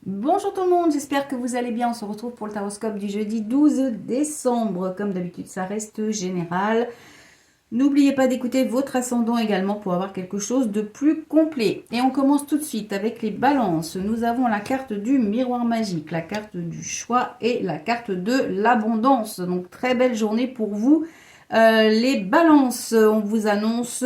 Bonjour tout le monde, j'espère que vous allez bien. On se retrouve pour le taroscope du jeudi 12 décembre. Comme d'habitude, ça reste général. N'oubliez pas d'écouter votre ascendant également pour avoir quelque chose de plus complet. Et on commence tout de suite avec les balances. Nous avons la carte du miroir magique, la carte du choix et la carte de l'abondance. Donc très belle journée pour vous. Les balances, on vous annonce...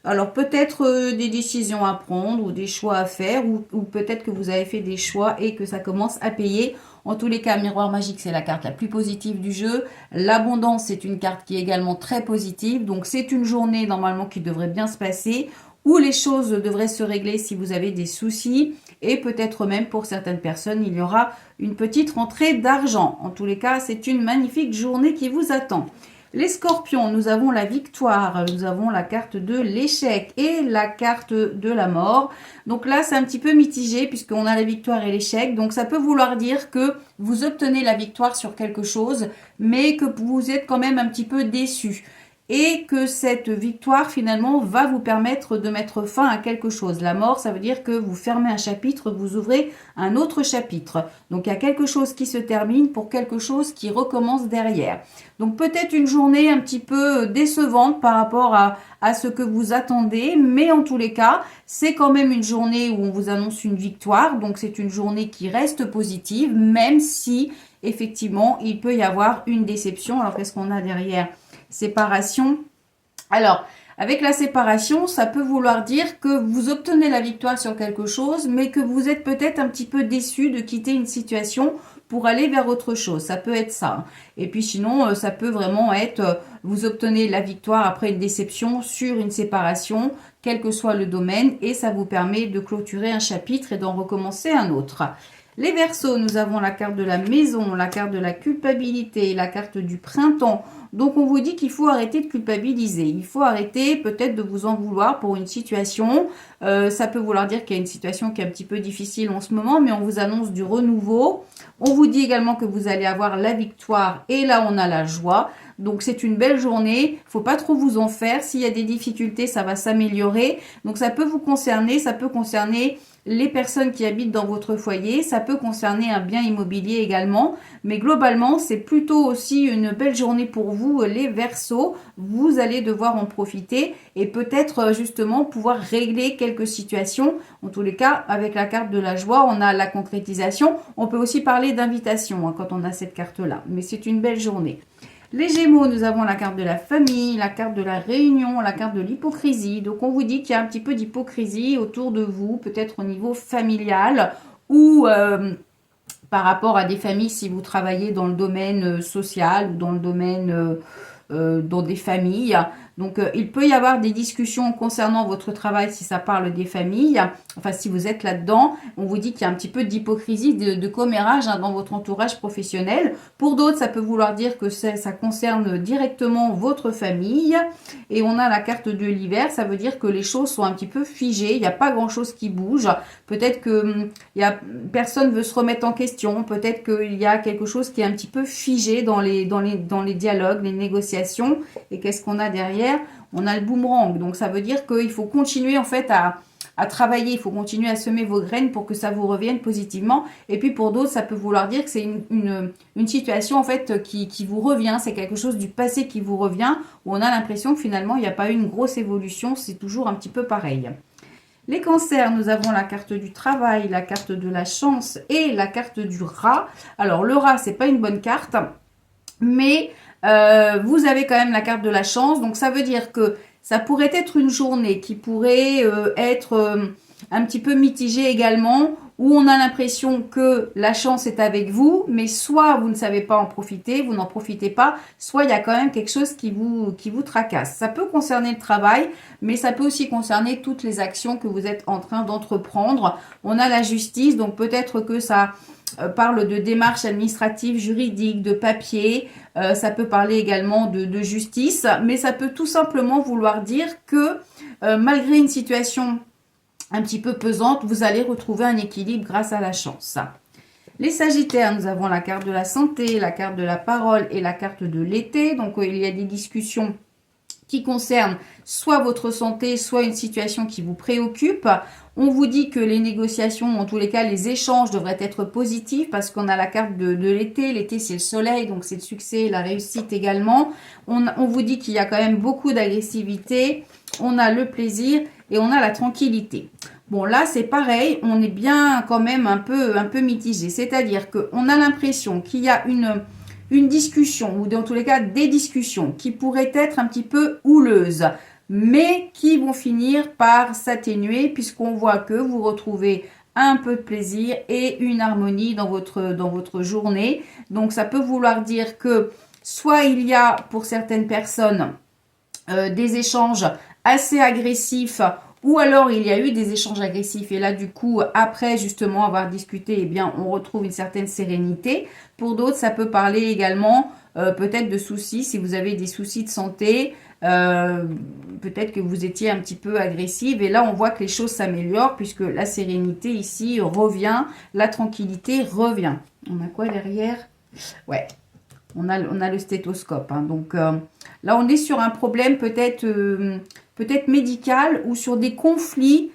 Alors peut-être des décisions à prendre ou des choix à faire ou peut-être que vous avez fait des choix et que ça commence à payer. En tous les cas, miroir magique, c'est la carte la plus positive du jeu. L'abondance, c'est une carte qui est également très positive. Donc c'est une journée normalement qui devrait bien se passer où les choses devraient se régler si vous avez des soucis et peut-être même pour certaines personnes, il y aura une petite rentrée d'argent. En tous les cas, c'est une magnifique journée qui vous attend. Les scorpions, nous avons la victoire, nous avons la carte de l'échec et la carte de la mort. Donc là, c'est un petit peu mitigé puisqu'on a la victoire et l'échec. Donc ça peut vouloir dire que vous obtenez la victoire sur quelque chose, mais que vous êtes quand même un petit peu déçu. Et que cette victoire, finalement, va vous permettre de mettre fin à quelque chose. La mort, ça veut dire que vous fermez un chapitre, vous ouvrez un autre chapitre. Donc, il y a quelque chose qui se termine pour quelque chose qui recommence derrière. Donc, peut-être une journée un petit peu décevante par rapport à ce que vous attendez. Mais en tous les cas, c'est quand même une journée où on vous annonce une victoire. Donc, c'est une journée qui reste positive, même si, effectivement, il peut y avoir une déception. Alors, qu'est-ce qu'on a derrière ? Séparation. Alors, avec la séparation, ça peut vouloir dire que vous obtenez la victoire sur quelque chose, mais que vous êtes peut-être un petit peu déçu de quitter une situation pour aller vers autre chose. Ça peut être ça. Et puis sinon, ça peut vraiment être, vous obtenez la victoire après une déception sur une séparation, quel que soit le domaine, et ça vous permet de clôturer un chapitre et d'en recommencer un autre. Les Verseaux, nous avons la carte de la maison, la carte de la culpabilité, la carte du printemps. Donc on vous dit qu'il faut arrêter de culpabiliser. Il faut arrêter peut-être de vous en vouloir pour une situation. Ça peut vouloir dire qu'il y a une situation qui est un petit peu difficile en ce moment, mais on vous annonce du renouveau. On vous dit également que vous allez avoir la victoire et là on a la joie. Donc c'est une belle journée, il ne faut pas trop vous en faire. S'il y a des difficultés, ça va s'améliorer. Donc ça peut vous concerner, ça peut concerner les personnes qui habitent dans votre foyer, ça peut concerner un bien immobilier également, mais globalement, c'est plutôt aussi une belle journée pour vous, les Verseaux. Vous allez devoir en profiter et peut-être justement pouvoir régler quelques situations. En tous les cas, avec la carte de la joie, on a la concrétisation. On peut aussi parler d'invitation quand on a cette carte-là, mais c'est une belle journée. Les Gémeaux, nous avons la carte de la famille, la carte de la réunion, la carte de l'hypocrisie. Donc on vous dit qu'il y a un petit peu d'hypocrisie autour de vous, peut-être au niveau familial ou par rapport à des familles si vous travaillez dans le domaine social ou dans le domaine dans des familles. Donc, il peut y avoir des discussions concernant votre travail si ça parle des familles. Enfin, si vous êtes là-dedans, on vous dit qu'il y a un petit peu d'hypocrisie, de commérage dans votre entourage professionnel. Pour d'autres, ça peut vouloir dire que ça concerne directement votre famille. Et on a la carte de l'hiver, ça veut dire que les choses sont un petit peu figées. Il n'y a pas grand-chose qui bouge. Peut-être que personne veut se remettre en question. Peut-être qu'il y a quelque chose qui est un petit peu figé dans les dialogues, les négociations. Et qu'est-ce qu'on a derrière ? On a le boomerang. Donc, ça veut dire qu'il faut continuer en fait à travailler. Il faut continuer à semer vos graines pour que ça vous revienne positivement. Et puis, pour d'autres, ça peut vouloir dire que c'est une situation en fait qui vous revient. C'est quelque chose du passé qui vous revient où on a l'impression que finalement, il n'y a pas eu une grosse évolution. C'est toujours un petit peu pareil. Les cancers, nous avons la carte du travail, la carte de la chance et la carte du rat. Alors, le rat, c'est pas une bonne carte, mais vous avez quand même la carte de la chance. Donc, ça veut dire que ça pourrait être une journée qui pourrait être un petit peu mitigée également, où on a l'impression que la chance est avec vous, mais soit vous ne savez pas en profiter, vous n'en profitez pas, soit il y a quand même quelque chose qui vous tracasse. Ça peut concerner le travail, mais ça peut aussi concerner toutes les actions que vous êtes en train d'entreprendre. On a la justice, donc peut-être que ça parle de démarches administratives, juridiques, de papier. Ça peut parler également de justice, mais ça peut tout simplement vouloir dire que malgré une situation un petit peu pesante, vous allez retrouver un équilibre grâce à la chance. Les Sagittaires, nous avons la carte de la santé, la carte de la parole et la carte de l'été. Donc, il y a des discussions qui concerne soit votre santé, soit une situation qui vous préoccupe. On vous dit que les négociations, en tous les cas, les échanges devraient être positifs parce qu'on a la carte de l'été. L'été, c'est le soleil, donc c'est le succès, la réussite également. On vous dit qu'il y a quand même beaucoup d'agressivité. On a le plaisir et on a la tranquillité. Bon, là, c'est pareil. On est bien quand même un peu mitigé. C'est-à-dire qu'on a l'impression qu'il y a une discussion, ou dans tous les cas des discussions qui pourraient être un petit peu houleuses, mais qui vont finir par s'atténuer puisqu'on voit que vous retrouvez un peu de plaisir et une harmonie dans votre journée. Donc ça peut vouloir dire que soit il y a pour certaines personnes des échanges assez agressifs, ou alors il y a eu des échanges agressifs et là du coup après justement avoir discuté, eh bien on retrouve une certaine sérénité. Pour d'autres ça peut parler également peut-être de soucis, si vous avez des soucis de santé, peut-être que vous étiez un petit peu agressive et là on voit que les choses s'améliorent puisque la sérénité ici revient, la tranquillité revient. On a quoi derrière? Ouais, on a le stéthoscope, hein. Donc là on est sur un problème peut-être médical ou sur des conflits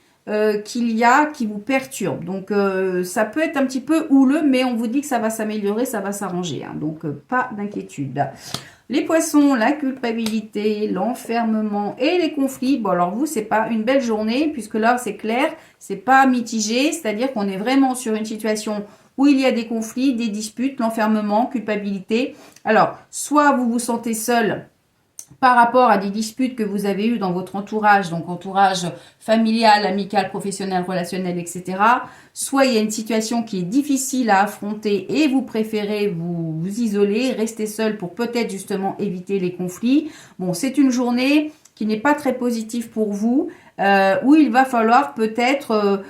qui vous perturbent. Donc ça peut être un petit peu houleux, mais on vous dit que ça va s'améliorer, ça va s'arranger, hein. Donc pas d'inquiétude. Les poissons, la culpabilité, l'enfermement et les conflits. Bon alors vous, c'est pas une belle journée puisque là c'est clair, c'est pas mitigé, c'est-à-dire qu'on est vraiment sur une situation où il y a des conflits, des disputes, l'enfermement, culpabilité. Alors, soit vous vous sentez seul par rapport à des disputes que vous avez eues dans votre entourage, donc entourage familial, amical, professionnel, relationnel, etc. Soit il y a une situation qui est difficile à affronter et vous préférez vous isoler, rester seul pour peut-être justement éviter les conflits. Bon, c'est une journée qui n'est pas très positive pour vous, où il va falloir peut-être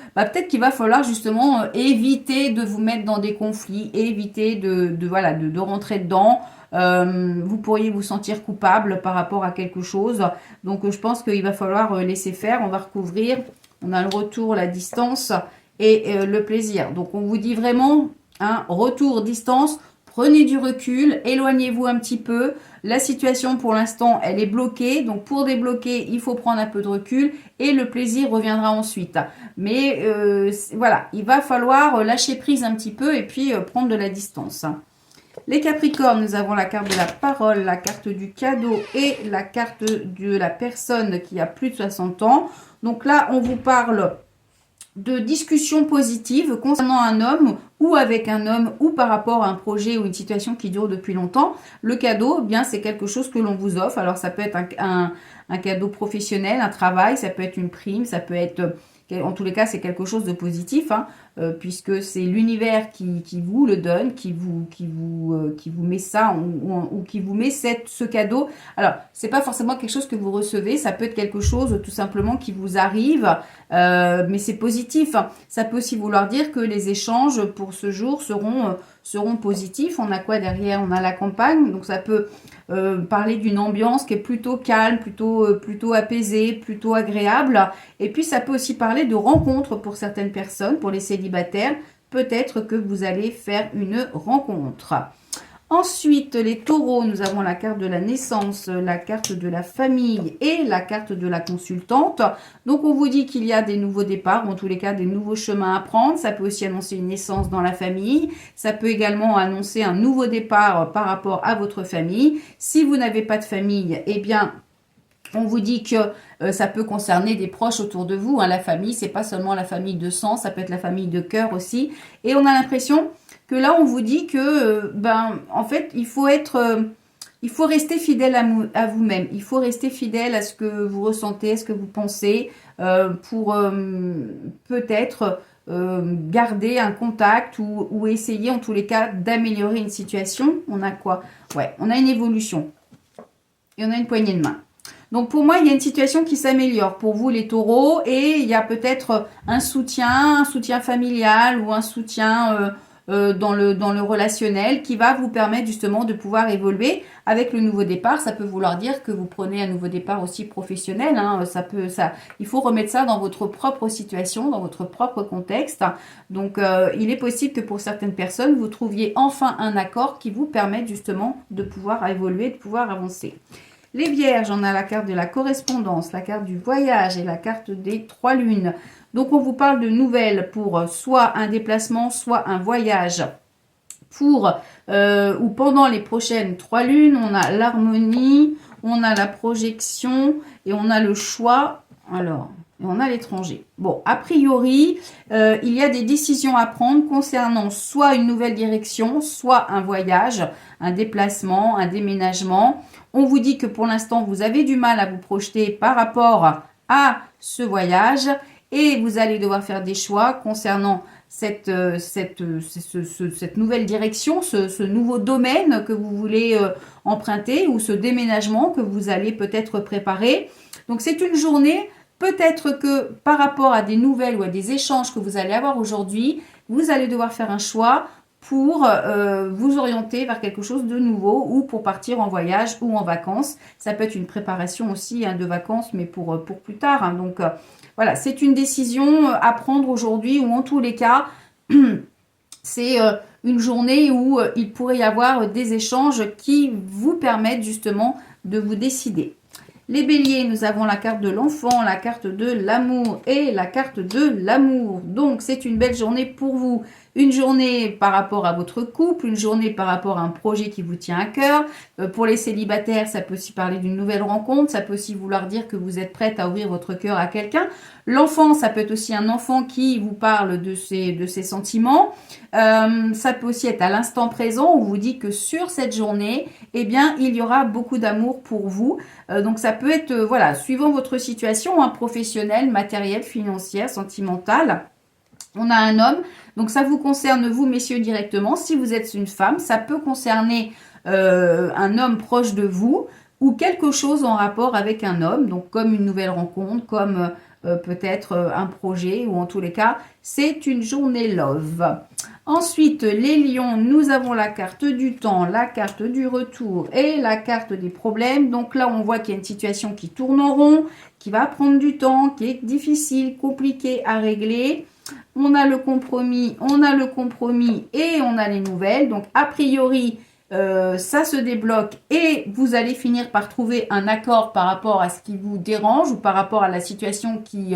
qu'il va falloir justement éviter de vous mettre dans des conflits, éviter de rentrer dedans. Vous pourriez vous sentir coupable par rapport à quelque chose. Donc je pense qu'il va falloir laisser faire. On va recouvrir. On a le retour, la distance et le plaisir. Donc on vous dit vraiment un retour, distance. Prenez du recul, éloignez-vous un petit peu. La situation pour l'instant, elle est bloquée. Donc pour débloquer, il faut prendre un peu de recul et le plaisir reviendra ensuite. Mais voilà, il va falloir lâcher prise un petit peu et puis prendre de la distance. Les Capricornes, nous avons la carte de la parole, la carte du cadeau et la carte de la personne qui a plus de 60 ans. Donc là, on vous parle de discussions positives concernant un homme ou avec un homme ou par rapport à un projet ou une situation qui dure depuis longtemps. Le cadeau, eh bien, c'est quelque chose que l'on vous offre. Alors, ça peut être un cadeau professionnel, un travail, ça peut être une prime, ça peut être... En tous les cas, c'est quelque chose de positif, hein, puisque c'est l'univers qui vous le donne, qui vous met ça ou qui vous met ce cadeau. Alors, c'est pas forcément quelque chose que vous recevez, ça peut être quelque chose tout simplement qui vous arrive, mais c'est positif. Ça peut aussi vouloir dire que les échanges pour ce jour seront positifs. On a quoi derrière? On a la campagne, donc ça peut parler d'une ambiance qui est plutôt calme, plutôt apaisée, plutôt agréable. Et puis ça peut aussi parler de rencontres pour certaines personnes, pour les célibataires. Peut-être que vous allez faire une rencontre. Ensuite, les taureaux, nous avons la carte de la naissance, la carte de la famille et la carte de la consultante. Donc, on vous dit qu'il y a des nouveaux départs, ou en tous les cas, des nouveaux chemins à prendre. Ça peut aussi annoncer une naissance dans la famille. Ça peut également annoncer un nouveau départ par rapport à votre famille. Si vous n'avez pas de famille, eh bien... on vous dit que ça peut concerner des proches autour de vous, hein. La famille, c'est pas seulement la famille de sang, ça peut être la famille de cœur aussi. Et on a l'impression que là, on vous dit que, en fait, il faut rester fidèle à vous-même. Il faut rester fidèle à ce que vous ressentez, à ce que vous pensez, pour peut-être garder un contact ou essayer, en tous les cas, d'améliorer une situation. On a quoi? Ouais, on a une évolution. Et on a une poignée de main. Donc, pour moi, il y a une situation qui s'améliore pour vous, les taureaux. Et il y a peut-être un soutien familial ou un soutien dans le relationnel qui va vous permettre justement de pouvoir évoluer avec le nouveau départ. Ça peut vouloir dire que vous prenez un nouveau départ aussi professionnel, hein. Il faut remettre ça dans votre propre situation, dans votre propre contexte. Donc, il est possible que pour certaines personnes, vous trouviez enfin un accord qui vous permette justement de pouvoir évoluer, de pouvoir avancer. Les Vierges, on a la carte de la correspondance, la carte du voyage et la carte des 3 lunes. Donc, on vous parle de nouvelles pour soit un déplacement, soit un voyage. Pour ou pendant les prochaines 3 lunes, on a l'harmonie, on a la projection et on a le choix. Alors, on a l'étranger. Bon, a priori, il y a des décisions à prendre concernant soit une nouvelle direction, soit un voyage, un déplacement, un déménagement. On vous dit que pour l'instant, vous avez du mal à vous projeter par rapport à ce voyage et vous allez devoir faire des choix concernant cette nouvelle direction, ce nouveau domaine que vous voulez emprunter ou ce déménagement que vous allez peut-être préparer. Donc, c'est une journée, peut-être que par rapport à des nouvelles ou à des échanges que vous allez avoir aujourd'hui, vous allez devoir faire un choix pour vous orienter vers quelque chose de nouveau ou pour partir en voyage ou en vacances. Ça peut être une préparation aussi de vacances, mais pour plus tard. Hein. Donc, voilà, c'est une décision à prendre aujourd'hui ou en tous les cas, c'est une journée où il pourrait y avoir des échanges qui vous permettent justement de vous décider. Les béliers, nous avons la carte de l'enfant, la carte de l'amour et la carte de l'amour. Donc, c'est une belle journée pour vous. Une journée par rapport à votre couple, une journée par rapport à un projet qui vous tient à cœur. Pour les célibataires, ça peut aussi parler d'une nouvelle rencontre. Ça peut aussi vouloir dire que vous êtes prête à ouvrir votre cœur à quelqu'un. L'enfant, ça peut être aussi un enfant qui vous parle de ses sentiments. Ça peut aussi être à l'instant présent. On vous dit que sur cette journée, eh bien, il y aura beaucoup d'amour pour vous. Donc, ça peut être, voilà, suivant votre situation, professionnelle, matérielle, financière, sentimentale. On a un homme, donc ça vous concerne vous, messieurs, directement. Si vous êtes une femme, ça peut concerner un homme proche de vous ou quelque chose en rapport avec un homme, donc comme une nouvelle rencontre, comme peut-être un projet ou en tous les cas, c'est une journée love. Ensuite, les lions, nous avons la carte du temps, la carte du retour et la carte des problèmes. Donc là, on voit qu'il y a une situation qui tourne en rond, qui va prendre du temps, qui est difficile, compliquée à régler. On a le compromis et on a les nouvelles. Donc, a priori, ça se débloque et vous allez finir par trouver un accord par rapport à ce qui vous dérange ou par rapport à la situation qui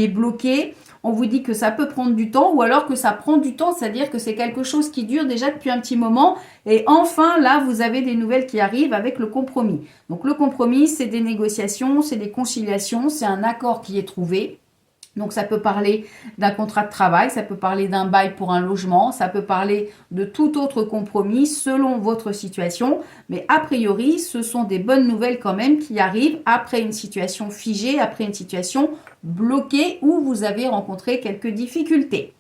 est bloquée. On vous dit que ça peut prendre du temps ou alors que ça prend du temps, c'est-à-dire que c'est quelque chose qui dure déjà depuis un petit moment. Et enfin, là, vous avez des nouvelles qui arrivent avec le compromis. Donc, le compromis, c'est des négociations, c'est des conciliations, c'est un accord qui est trouvé. Donc, ça peut parler d'un contrat de travail, ça peut parler d'un bail pour un logement, ça peut parler de tout autre compromis selon votre situation. Mais a priori, ce sont des bonnes nouvelles quand même qui arrivent après une situation figée, après une situation bloquée où vous avez rencontré quelques difficultés.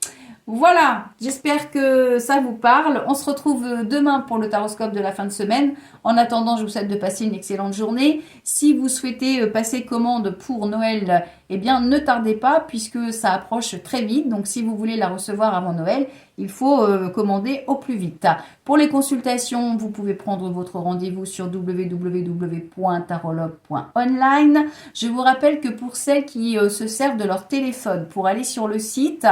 Voilà, j'espère que ça vous parle. On se retrouve demain pour le taroscope de la fin de semaine. En attendant, je vous souhaite de passer une excellente journée. Si vous souhaitez passer commande pour Noël, eh bien, ne tardez pas puisque ça approche très vite. Donc, si vous voulez la recevoir avant Noël, il faut commander au plus vite. Pour les consultations, vous pouvez prendre votre rendez-vous sur www.tarologue.online. Je vous rappelle que pour celles qui se servent de leur téléphone pour aller sur le site,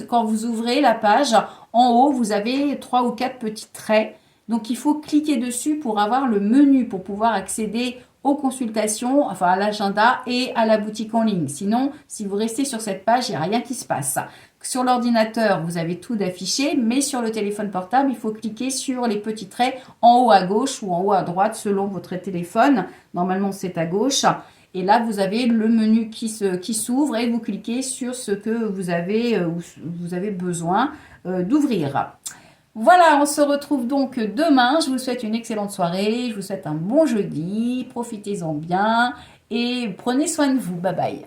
quand vous ouvrez la page, en haut, vous avez 3 ou 4 petits traits. Donc, il faut cliquer dessus pour avoir le menu, pour pouvoir accéder aux consultations, enfin à l'agenda et à la boutique en ligne. Sinon, si vous restez sur cette page, il n'y a rien qui se passe. Sur l'ordinateur, vous avez tout d'affiché, mais sur le téléphone portable, il faut cliquer sur les petits traits en haut à gauche ou en haut à droite selon votre téléphone. Normalement, c'est à gauche. Et là, vous avez le menu qui s'ouvre et vous cliquez sur ce que vous avez besoin d'ouvrir. Voilà, on se retrouve donc demain. Je vous souhaite une excellente soirée. Je vous souhaite un bon jeudi. Profitez-en bien et prenez soin de vous. Bye bye.